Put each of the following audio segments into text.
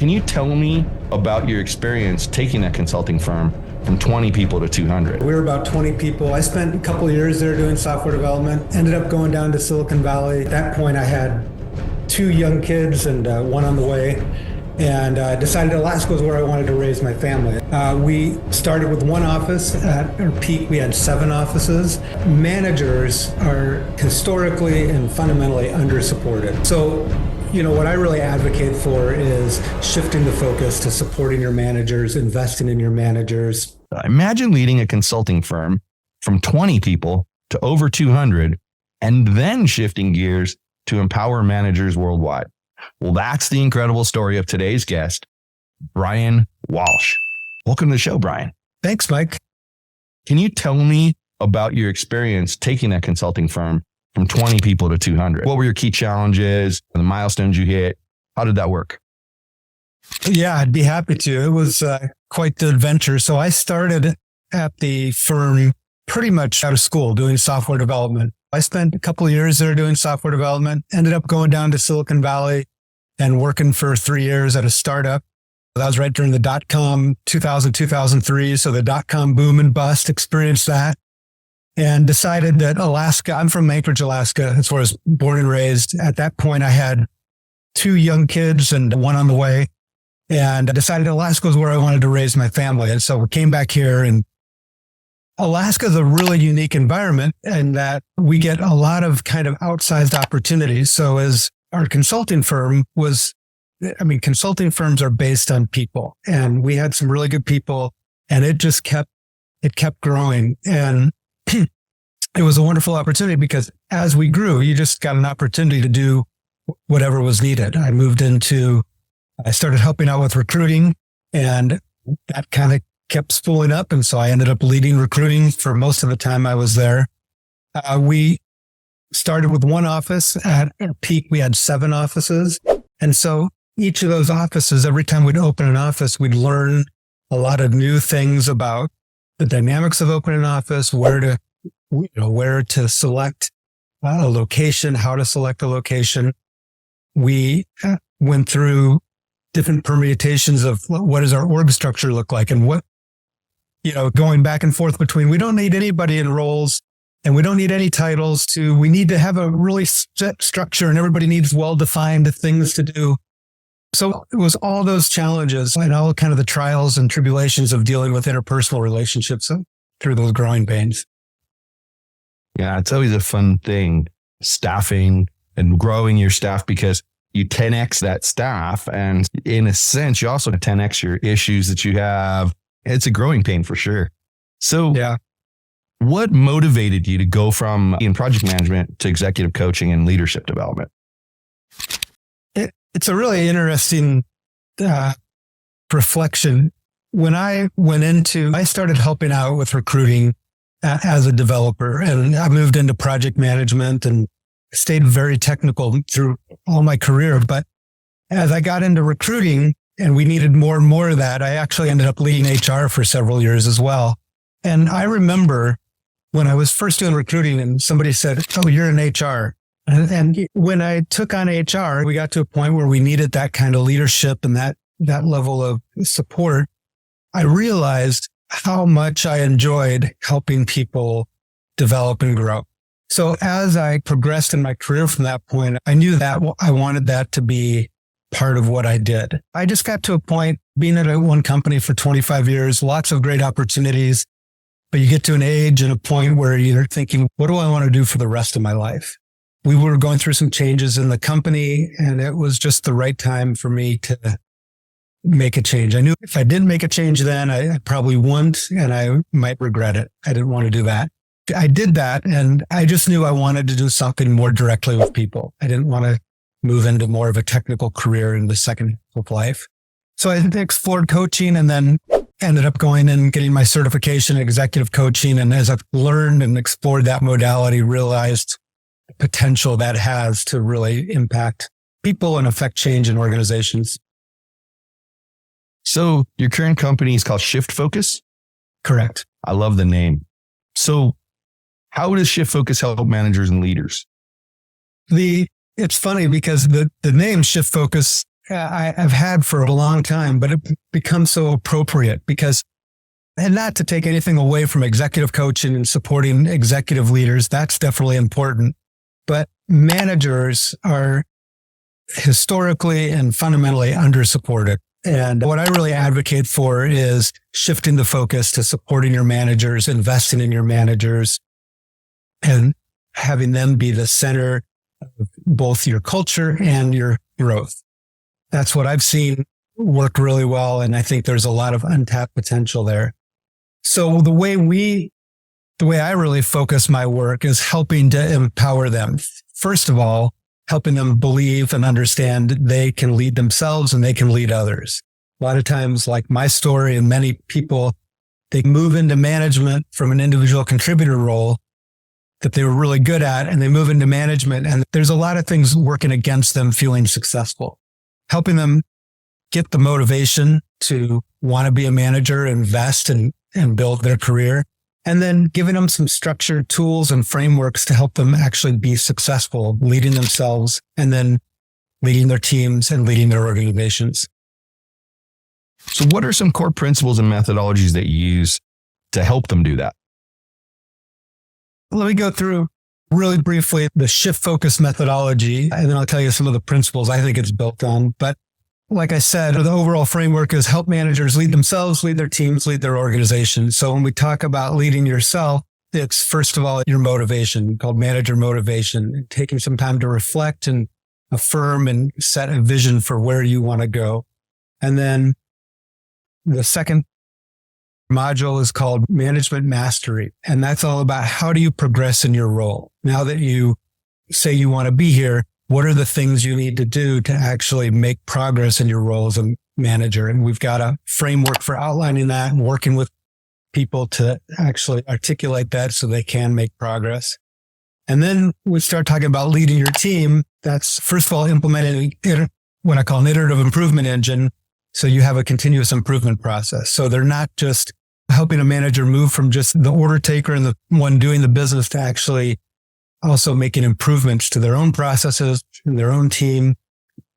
Can you tell me about your experience taking that consulting firm from 20 people to 200? We were about 20 people. I spent a couple of years there doing software development, ended up going down to Silicon Valley. At that point, I had 2 young kids and one on the way, and decided Alaska was where I wanted to raise my family. We started with 1 office. At our peak, we had 7 offices. Managers are historically and fundamentally under-supported. So, what I really advocate for is shifting the focus to supporting your managers, investing in your managers. Imagine leading a consulting firm from 20 people to over 200 and then shifting gears to empower managers worldwide. Well, that's the incredible story of today's guest, Brian Walsh. Welcome to the show, Brian. Thanks, Mike. Can you tell me about your experience taking that consulting firm from 20 people to 200? What were your key challenges, the milestones you hit? How did that work? Yeah, I'd be happy to. It was quite the adventure. So I started at the firm pretty much out of school doing software development. I spent a couple of years there doing software development, ended up going down to Silicon Valley and working for 3 years at a startup. That was right during the dot-com 2000, 2003. So the dot-com boom and bust, experienced that. And decided that Alaska, I'm from Anchorage, Alaska. That's where I was born and raised. At that point, I had 2 young kids and 1 on the way. And I decided Alaska was where I wanted to raise my family. And so we came back here, and Alaska is a really unique environment in that we get a lot of kind of outsized opportunities. So as our consulting firm consulting firms are based on people, and we had some really good people, and it kept growing. And it was a wonderful opportunity because as we grew, you just got an opportunity to do whatever was needed. I started helping out with recruiting, and that kind of kept spooling up. And so I ended up leading recruiting for most of the time I was there. We started with 1 office. At our peak, we had 7 offices. And so each of those offices, every time we'd open an office, we'd learn a lot of new things about the dynamics of opening an office, where to select a location, how to select a location. We went through different permutations of what does our org structure look like, and going back and forth between, we don't need anybody in roles and we don't need any titles, to we need to have a really set structure and everybody needs well-defined things to do. So it was all those challenges and all kind of the trials and tribulations of dealing with interpersonal relationships through those growing pains. Yeah, it's always a fun thing, staffing and growing your staff, because you 10x that staff. And in a sense, you also 10x your issues that you have. It's a growing pain for sure. So yeah, what motivated you to go from in project management to executive coaching and leadership development? It's a really interesting reflection. When I started helping out with recruiting as a developer, and I moved into project management and stayed very technical through all my career. But as I got into recruiting and we needed more and more of that, I actually ended up leading HR for several years as well. And I remember when I was first doing recruiting and somebody said, "Oh, you're in HR." And when I took on HR, we got to a point where we needed that kind of leadership and that level of support. I realized how much I enjoyed helping people develop and grow. So as I progressed in my career from that point, I knew that I wanted that to be part of what I did. I just got to a point, being at one company for 25 years, lots of great opportunities, but you get to an age and a point where you're thinking, what do I want to do for the rest of my life? We were going through some changes in the company, and it was just the right time for me to make a change. I knew if I didn't make a change then, I probably wouldn't, and I might regret it. I didn't want to do that. I did that, and I just knew I wanted to do something more directly with people. I didn't want to move into more of a technical career in the second half of life. So I explored coaching, and then ended up going and getting my certification in executive coaching. And as I've learned and explored that modality, realized the potential that has to really impact people and affect change in organizations. So your current company is called Shift Focus? Correct. I love the name. So how does Shift Focus help managers and leaders? It's funny because the name Shift Focus I've had for a long time, but it becomes so appropriate because, and not to take anything away from executive coaching and supporting executive leaders, that's definitely important. But managers are historically and fundamentally undersupported. And what I really advocate for is shifting the focus to supporting your managers, investing in your managers, and having them be the center of both your culture and your growth. That's what I've seen work really well. And I think there's a lot of untapped potential there. So the way I really focus my work is helping to empower them. First of all, helping them believe and understand they can lead themselves and they can lead others. A lot of times, like my story and many people, they move into management from an individual contributor role that they were really good at, and they move into management, and there's a lot of things working against them feeling successful. Helping them get the motivation to want to be a manager, invest and build their career, and then giving them some structured tools and frameworks to help them actually be successful, leading themselves and then leading their teams and leading their organizations. So what are some core principles and methodologies that you use to help them do that? Let me go through really briefly the shift focus methodology, and then I'll tell you some of the principles I think it's built on. But like I said, the overall framework is help managers lead themselves, lead their teams, lead their organization. So when we talk about leading yourself, it's first of all your motivation, called manager motivation, taking some time to reflect and affirm and set a vision for where you want to go. And then the second module is called management mastery. And that's all about how do you progress in your role? Now that you say you want to be here, what are the things you need to do to actually make progress in your role as a manager? And we've got a framework for outlining that and working with people to actually articulate that so they can make progress. And then we start talking about leading your team. That's first of all, implementing what I call an iterative improvement engine. So you have a continuous improvement process. So they're not just helping a manager move from just the order taker and the one doing the business to actually also making improvements to their own processes and their own team.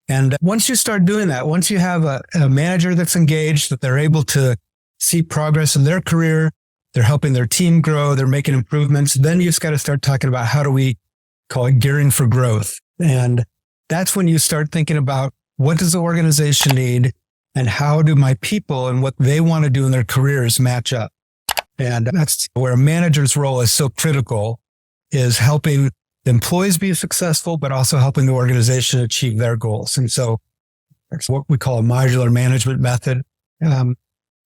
And once you start doing that, once you have a manager that's engaged, that they're able to see progress in their career, they're helping their team grow, they're making improvements, then you just got to start talking about how do we call it gearing for growth. And that's when you start thinking about what does the organization need and how do my people and what they want to do in their careers match up. And that's where a manager's role is so critical, is helping the employees be successful, but also helping the organization achieve their goals. And so that's what we call a modular management method. And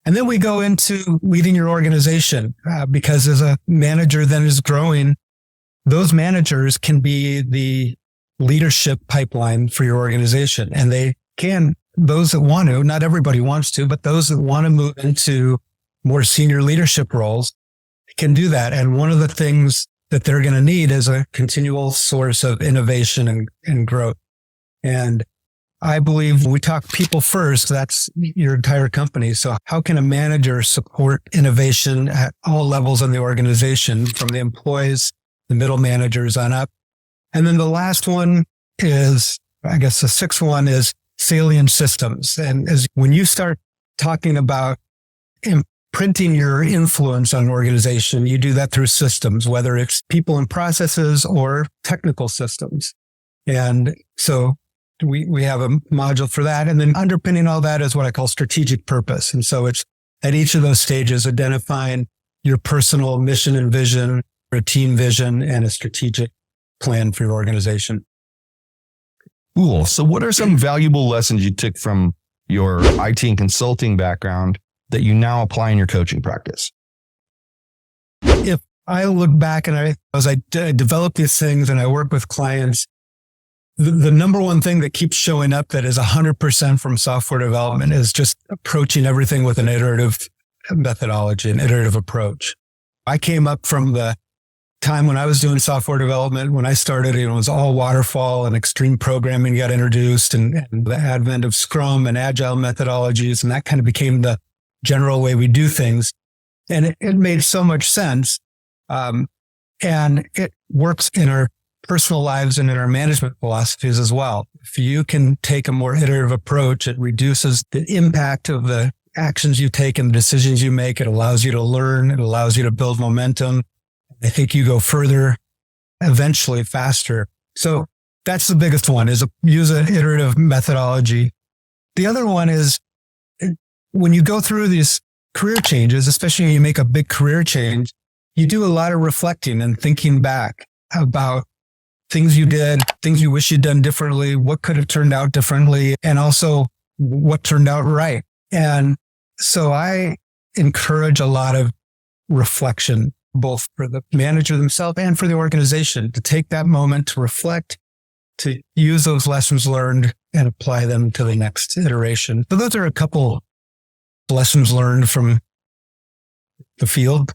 then we go into leading your organization because as a manager that is growing, those managers can be the leadership pipeline for your organization. And they can, those that want to, not everybody wants to, but those that want to move into more senior leadership roles can do that. And one of the things that they're going to need is a continual source of innovation and growth. And I believe when we talk people first, that's your entire company. So how can a manager support innovation at all levels in the organization, from the employees, the middle managers on up? And then the last one is, I guess the sixth one is salient systems. And when you start talking about imprinting your influence on an organization, you do that through systems, whether it's people and processes or technical systems. And so we have a module for that. And then underpinning all that is what I call strategic purpose. And so it's at each of those stages, identifying your personal mission and vision, a team vision, and a strategic plan for your organization. Cool. So what are some valuable lessons you took from your IT and consulting background that you now apply in your coaching practice? If I look back and as I develop these things and I work with clients, the number one thing that keeps showing up that is 100% from software development is just approaching everything with an iterative methodology, an iterative approach. I came up from the time when I was doing software development. When I started, it was all waterfall and extreme programming got introduced, and the advent of Scrum and agile methodologies. And that kind of became the general way we do things. And it made so much sense. And it works in our personal lives and in our management philosophies as well. If you can take a more iterative approach, it reduces the impact of the actions you take and the decisions you make. It allows you to learn. It allows you to build momentum. I think you go further, eventually faster. So that's the biggest one, is use an iterative methodology. The other one is when you go through these career changes, especially when you make a big career change, you do a lot of reflecting and thinking back about things you did, things you wish you'd done differently, what could have turned out differently, and also what turned out right. And so I encourage a lot of reflection, both for the manager themselves and for the organization, to take that moment to reflect, to use those lessons learned and apply them to the next iteration. So those are a couple lessons learned from the field.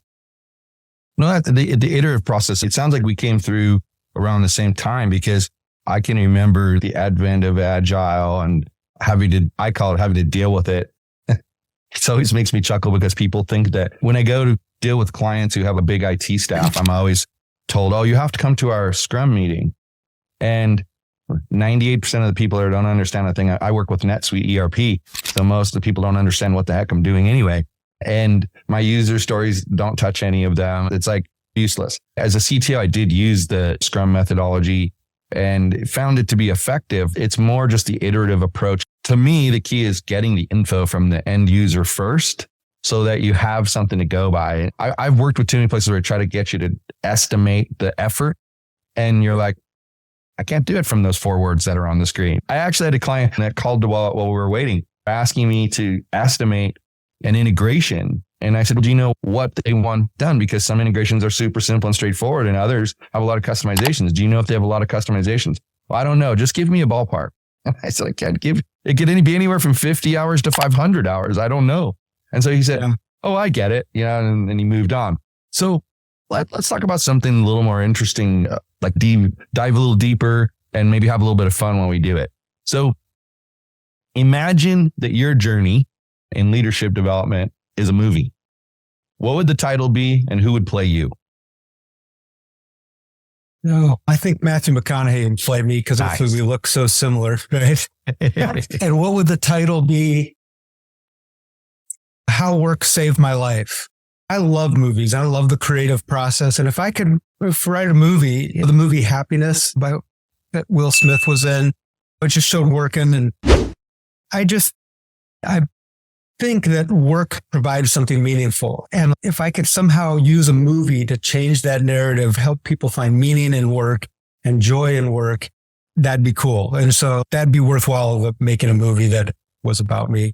No, the iterative process, it sounds like we came through around the same time, because I can remember the advent of Agile and having to deal with it. It always makes me chuckle, because people think that when I go to deal with clients who have a big IT staff, I'm always told, oh, you have to come to our Scrum meeting. And 98% of the people there don't understand a thing. I work with NetSuite ERP. So most of the people don't understand what the heck I'm doing anyway. And my user stories don't touch any of them. It's like useless. As a CTO, I did use the Scrum methodology and found it to be effective. It's more just the iterative approach. To me, the key is getting the info from the end user first, so that you have something to go by. I've worked with too many places where I try to get you to estimate the effort, and you're like, I can't do it from those 4 words that are on the screen. I actually had a client that called while we were waiting, asking me to estimate an integration. And I said, well, do you know what they want done? Because some integrations are super simple and straightforward, and others have a lot of customizations. Do you know if they have a lot of customizations? Well, I don't know. Just give me a ballpark. And I said, it could be anywhere from 50 hours to 500 hours. I don't know. And so he said, oh, I get it. Yeah. And he moved on. So let's talk about something a little more interesting, like dive a little deeper and maybe have a little bit of fun when we do it. So imagine that your journey in leadership development is a movie. What would the title be, and who would play you? No, I think Matthew McConaughey would play me, because Nice. we look so similar, right? And what would the title be? How Work Saved My Life. I love movies. I love the creative process. And if I could write a movie, the movie Happiness that Will Smith was in, it just showed working. And I think that work provides something meaningful. And if I could somehow use a movie to change that narrative, help people find meaning in work and joy in work, that'd be cool. And so that'd be worthwhile making a movie that was about me.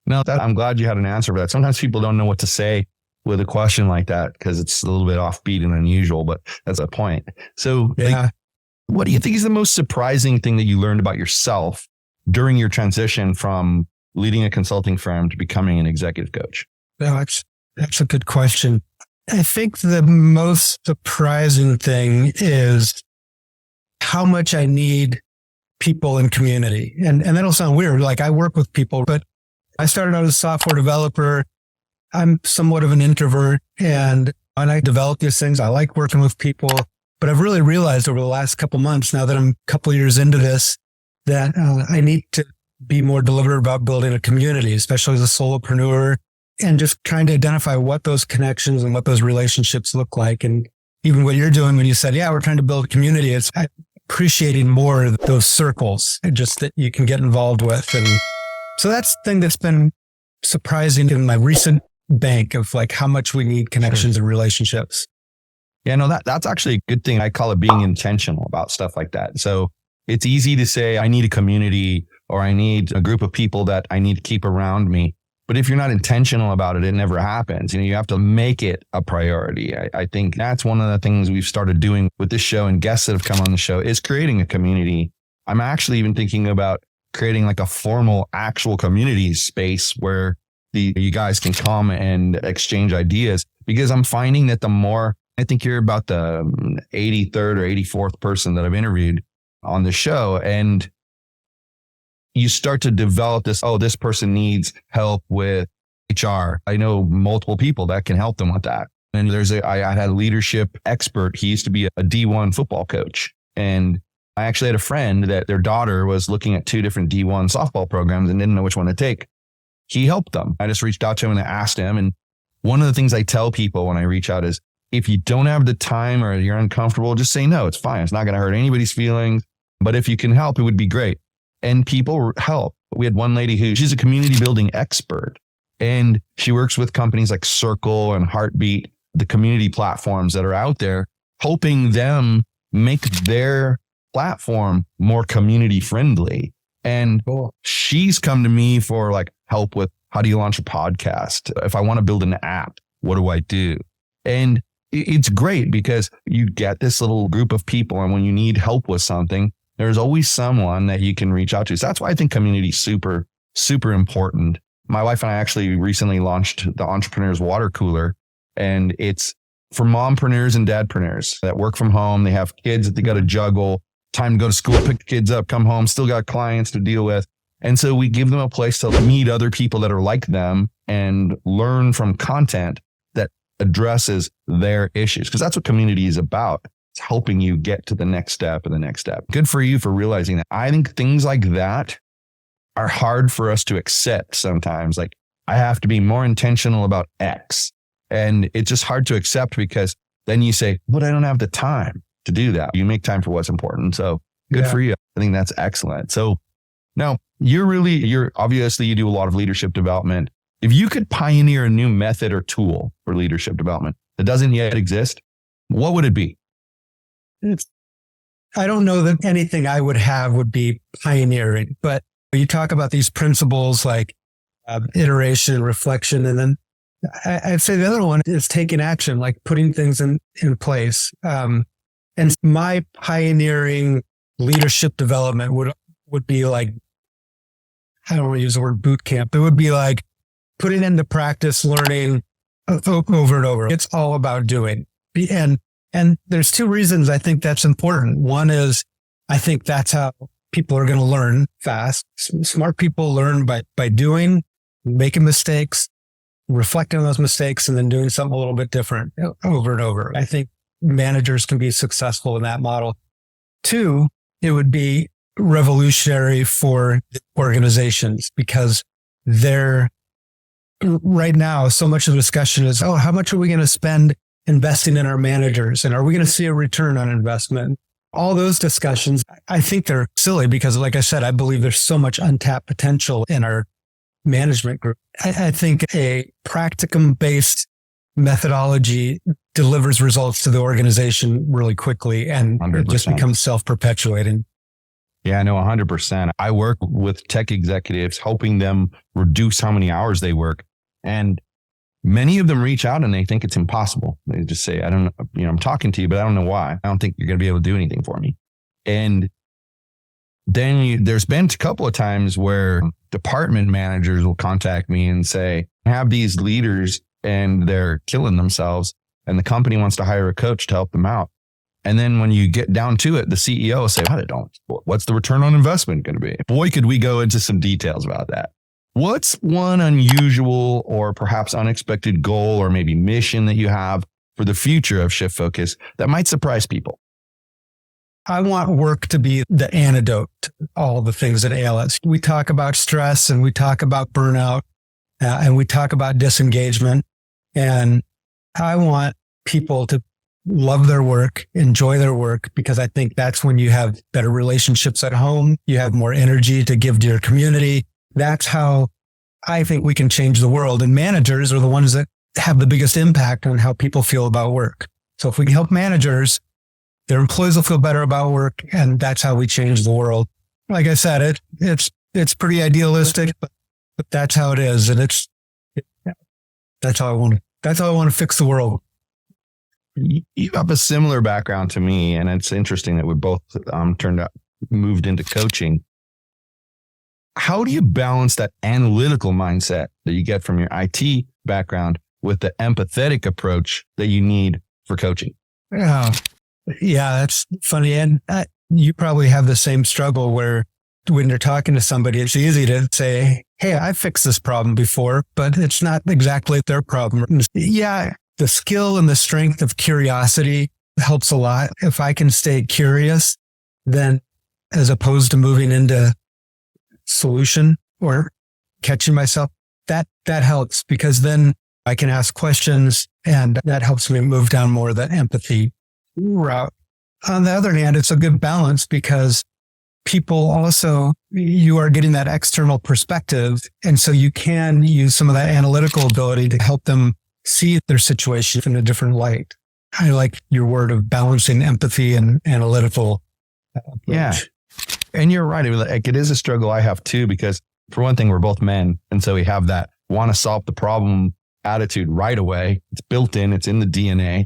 No, I'm glad you had an answer for that. Sometimes people don't know what to say with a question like that, because it's a little bit offbeat and unusual, but that's a point. So what do you think is the most surprising thing that you learned about yourself during your transition from leading a consulting firm to becoming an executive coach? No, that's a good question. I think the most surprising thing is how much I need people in community. And that'll sound weird. Like, I work with people, but I started out as a software developer. I'm somewhat of an introvert, and I develop these things. I like working with people, but I've really realized over the last couple months, now that I'm a couple years into this, that I need to be more deliberate about building a community, especially as a solopreneur, and just trying to identify what those connections and what those relationships look like. And even what you're doing when you said, we're trying to build a community, it's appreciating more of those circles just that you can get involved with. And so that's the thing that's been surprising in my recent bank of like how much we need connections and relationships. Yeah, no, that's actually a good thing. I call it being intentional about stuff like that. So it's easy to say, I need a community, or I need a group of people that I need to keep around me. But if you're not intentional about it, it never happens. You have to make it a priority. I think that's one of the things we've started doing with this show, and guests that have come on the show, is creating a community. I'm actually even thinking about creating like a formal actual community space where you guys can come and exchange ideas, because I'm finding that the more, I think you're about the 83rd or 84th person that I've interviewed on the show, and you start to develop this person needs help with HR. I know multiple people that can help them with that. And I had a leadership expert. He used to be a D1 football coach. And I actually had a friend that their daughter was looking at 2 different D1 softball programs and didn't know which one to take. He helped them. I just reached out to him and I asked him. And one of the things I tell people when I reach out is, if you don't have the time or you're uncomfortable, just say no. It's fine. It's not going to hurt anybody's feelings. But if you can help, it would be great. And people help. We had one lady she's a community building expert, and she works with companies like Circle and Heartbeat, the community platforms that are out there, helping them make their platform more community friendly. And she's come to me for like help with, how do you launch a podcast? If I want to build an app, what do I do? And it's great because you get this little group of people, and when you need help with something, there's always someone that you can reach out to. So that's why I think community is super, super important. My wife and I actually recently launched the Entrepreneur's Water Cooler, and it's for mompreneurs and dadpreneurs that work from home. They have kids that they got to juggle, time to go to school, pick the kids up, come home, still got clients to deal with. And so we give them a place to meet other people that are like them and learn from content that addresses their issues. Because that's what community is about. It's helping you get to the next step and the next step. Good for you for realizing that. I think things like that are hard for us to accept sometimes. Like, I have to be more intentional about X. And it's just hard to accept because then you say, but I don't have the time to do that. You make time for what's important. So good for you. I think that's excellent. So now you're obviously you do a lot of leadership development. If you could pioneer a new method or tool for leadership development that doesn't yet exist, what would it be? I don't know that anything I would have would be pioneering, but you talk about these principles like iteration, reflection, and then I'd say the other one is taking action, like putting things in place. And my pioneering leadership development would be like, I don't want to use the word boot camp. It would be like putting into practice, learning over and over. It's all about doing. And there's 2 reasons I think that's important. One is I think that's how people are going to learn fast. Smart people learn by doing, making mistakes, reflecting on those mistakes, and then doing something a little bit different over and over. I think managers can be successful in that model. 2, it would be revolutionary for organizations because right now, so much of the discussion is, how much are we going to spend investing in our managers? And are we going to see a return on investment? All those discussions, I think they're silly because, like I said, I believe there's so much untapped potential in our management group. I think a practicum-based methodology delivers results to the organization really quickly, and 100%. It just becomes self-perpetuating. Yeah, I know 100%. I work with tech executives, helping them reduce how many hours they work. And many of them reach out and they think it's impossible. They just say, I don't know, I'm talking to you, but I don't know why. I don't think you're going to be able to do anything for me. And then there's been a couple of times where department managers will contact me and say, I have these leaders and they're killing themselves, and the company wants to hire a coach to help them out. And then when you get down to it, the CEO will say, what's the return on investment going to be? Boy, could we go into some details about that. What's one unusual or perhaps unexpected goal or maybe mission that you have for the future of Shift Focus that might surprise people? I want work to be the antidote to all the things that ail us. We talk about stress and we talk about burnout and we talk about disengagement. And I want people to love their work, enjoy their work, because I think that's when you have better relationships at home. You have more energy to give to your community. That's how I think we can change the world. And managers are the ones that have the biggest impact on how people feel about work. So if we can help managers, their employees will feel better about work. And that's how we change the world. Like I said, it's pretty idealistic, but that's how it is. And that's how I want to fix the world. You have a similar background to me, and it's interesting that we both moved into coaching. How do you balance that analytical mindset that you get from your IT background with the empathetic approach that you need for coaching? Yeah, that's funny. And you probably have the same struggle where when you're talking to somebody, it's easy to say, hey, I fixed this problem before, but it's not exactly their problem. Yeah, the skill and the strength of curiosity helps a lot. If I can stay curious, then as opposed to moving into solution or catching myself, that helps, because then I can ask questions and that helps me move down more of the empathy route. On the other hand, it's a good balance because people also, you are getting that external perspective. And so you can use some of that analytical ability to help them see their situation in a different light. I like your word of balancing empathy and analytical approach. Yeah. And you're right. Like, it is a struggle I have too, because for one thing, we're both men. And so we have that want to solve the problem attitude right away. It's built in, it's in the DNA.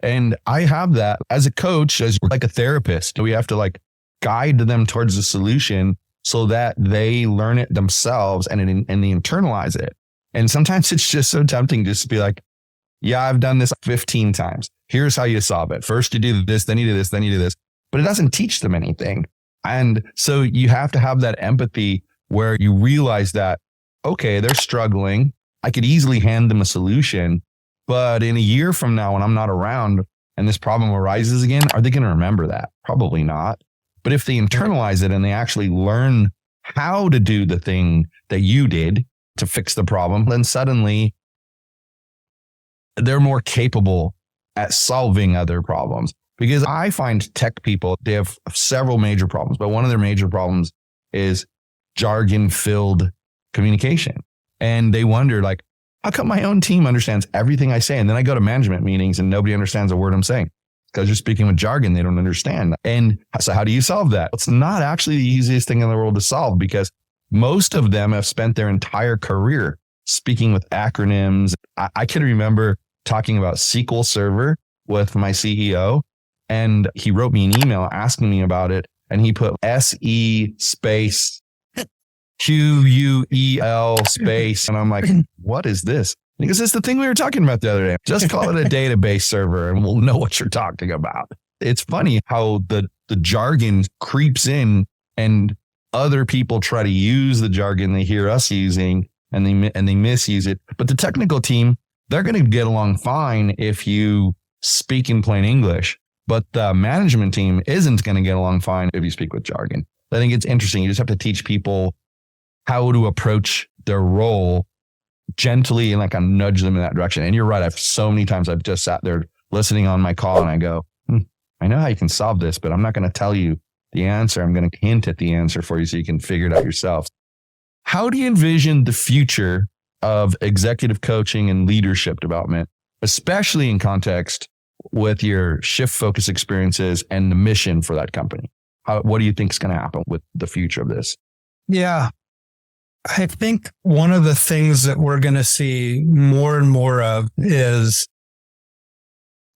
And I have that as a coach, as like a therapist. We have to like guide them towards the solution so that they learn it themselves and they internalize it. And sometimes it's just so tempting just to be like, yeah, I've done this 15 times. Here's how you solve it. First you do this, then you do this, then you do this. But it doesn't teach them anything. And so you have to have that empathy where you realize that, okay, they're struggling. I could easily hand them a solution, but in a year from now, when I'm not around and this problem arises again, are they going to remember that? Probably not. But if they internalize it and they actually learn how to do the thing that you did to fix the problem, then suddenly they're more capable at solving other problems. Because I find tech people, they have several major problems, but one of their major problems is jargon-filled communication. And they wonder, like, how come my own team understands everything I say? And then I go to management meetings and nobody understands a word I'm saying because you're speaking with jargon they don't understand. And so how do you solve that? It's not actually the easiest thing in the world to solve, because most of them have spent their entire career speaking with acronyms. I can remember talking about SQL Server with my CEO, and he wrote me an email asking me about it. And he put SE space QUEL space. And I'm like, what is this? Because it's the thing we were talking about the other day. Just call it a database server and we'll know what you're talking about. It's funny how the jargon creeps in and other people try to use the jargon they hear us using and they misuse it. But the technical team, they're going to get along fine if you speak in plain English. But the management team isn't going to get along fine if you speak with jargon. I think it's interesting. You just have to teach people how to approach their role gently and like nudge them in that direction. And you're right. I've so many times I've just sat there listening on my call and I go, I know how you can solve this, but I'm not going to tell you the answer. I'm going to hint at the answer for you so you can figure it out yourself. How do you envision the future of executive coaching and leadership development, especially in context with your shift focus experiences and the mission for that company? What do you think is going to happen with the future of this? Yeah. I think one of the things that we're going to see more and more of is,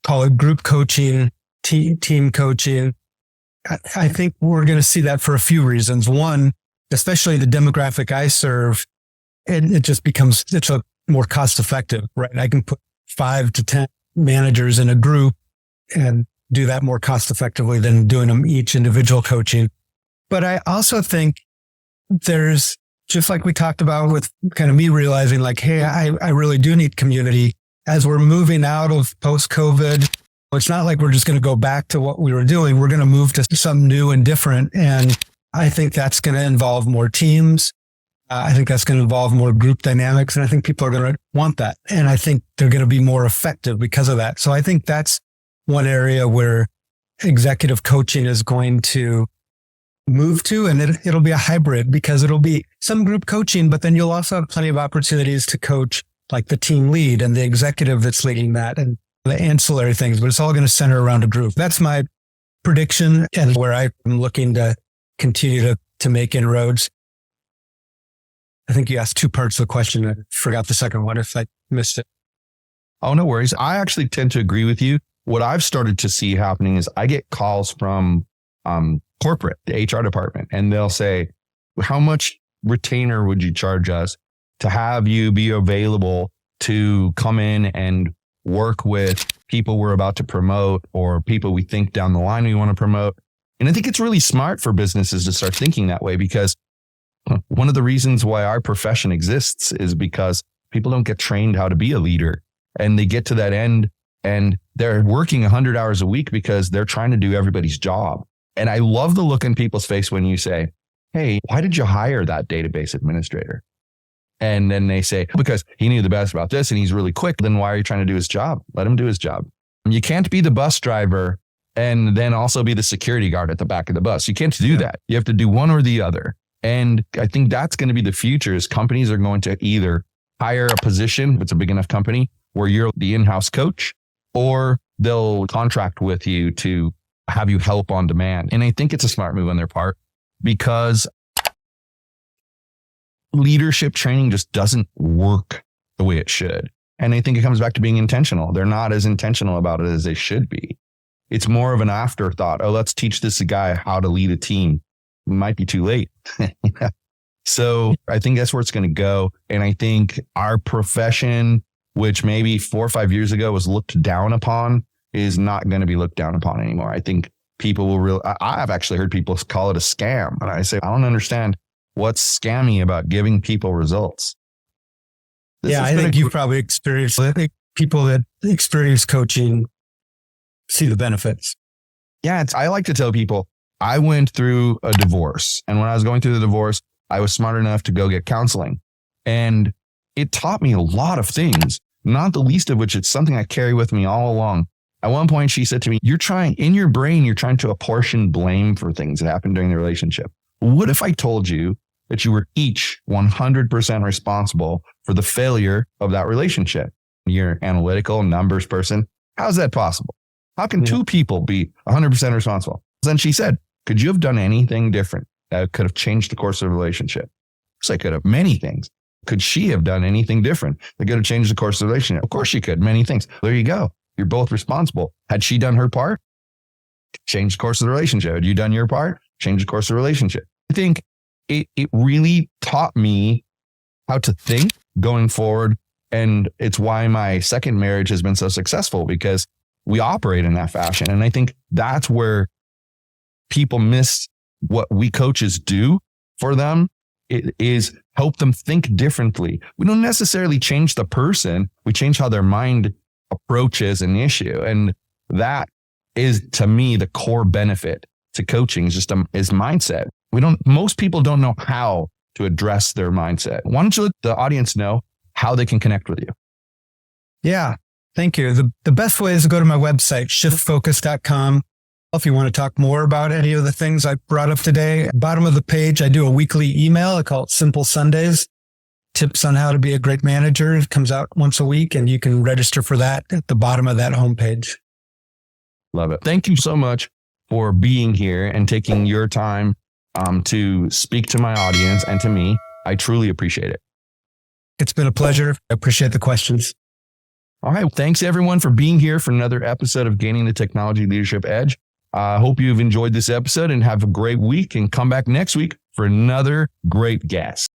call it group coaching, team coaching. I think we're going to see that for a few reasons. One, especially the demographic I serve, it just becomes it's a more cost effective, right? I can put 5 to 10 managers in a group and do that more cost effectively than doing them each individual coaching. But I also think there's, just like we talked about with kind of me realizing like, hey, I really do need community as we're moving out of post-COVID. It's not like we're just going to go back to what we were doing. We're going to move to something new and different. And I think that's going to involve more teams. I think that's going to involve more group dynamics. And I think people are going to want that. And I think they're going to be more effective because of that. So I think that's one area where executive coaching is going to move to, and it'll be a hybrid because it'll be some group coaching, but then you'll also have plenty of opportunities to coach like the team lead and the executive that's leading that and the ancillary things, but it's all going to center around a group. That's my prediction and where I'm looking to continue to make inroads. I think you asked 2 parts of the question. I forgot the second one if I missed it. Oh, no worries. I actually tend to agree with you. What I've started to see happening is I get calls from corporate, the HR department, and they'll say, how much retainer would you charge us to have you be available to come in and work with people we're about to promote or people we think down the line we want to promote? And I think it's really smart for businesses to start thinking that way, because one of the reasons why our profession exists is because people don't get trained how to be a leader. and they get to that end and they're working 100 hours a week because they're trying to do everybody's job. And I love the look in people's face when you say, hey, why did you hire that database administrator? And then they say, because he knew the best about this and he's really quick. Then why are you trying to do his job? Let him do his job. You can't be the bus driver and then also be the security guard at the back of the bus. You can't do that. You have to do one or the other. And I think that's going to be the future is companies are going to either hire a position, if it's a big enough company, where you're the in-house coach, or they'll contract with you to have you help on demand. And I think it's a smart move on their part because leadership training just doesn't work the way it should. And I think it comes back to being intentional. They're not as intentional about it as they should be. It's more of an afterthought. Oh, let's teach this guy how to lead a team. It might be too late. So I think that's where it's going to go. And I think our profession, which maybe 4 or 5 years ago was looked down upon, is not going to be looked down upon anymore. I think people will I've actually heard people call it a scam. And I say, I don't understand what's scammy about giving people results. I think you've probably experienced, I think people that experience coaching see the benefits. Yeah. I like to tell people I went through a divorce. And when I was going through the divorce, I was smart enough to go get counseling. And it taught me a lot of things, not the least of which it's something I carry with me all along. At one point, she said to me, you're trying to apportion blame for things that happened during the relationship. What if I told you that you were each 100% responsible for the failure of that relationship? You're an analytical numbers person. How's that possible? How can two people be 100% responsible? Then she said, could you have done anything different that could have changed the course of the relationship? So I could have many things. Could she have done anything different that could have changed the course of the relationship? Of course she could. Many things. There you go. You're both responsible. Had she done her part, change the course of the relationship. Had you done your part, change the course of the relationship. I think it really taught me how to think going forward. And it's why my second marriage has been so successful, because we operate in that fashion. And I think that's where people miss what we coaches do for them. It is help them think differently. We don't necessarily change the person. We change how their mind approaches an issue. And that is, to me, the core benefit to coaching is just is mindset. Most people don't know how to address their mindset. Why don't you let the audience know how they can connect with you? Yeah, thank you. The best way is to go to my website, shiftfocus.com. If you want to talk more about any of the things I brought up today, bottom of the page, I do a weekly email. I call it Simple Sundays. Tips on how to be a great manager. It comes out once a week, and you can register for that at the bottom of that homepage. Love it. Thank you so much for being here and taking your time to speak to my audience and to me. I truly appreciate it. It's been a pleasure. I appreciate the questions. All right. Thanks everyone for being here for another episode of Gaining the Technology Leadership Edge. I hope you've enjoyed this episode and have a great week, and come back next week for another great guest.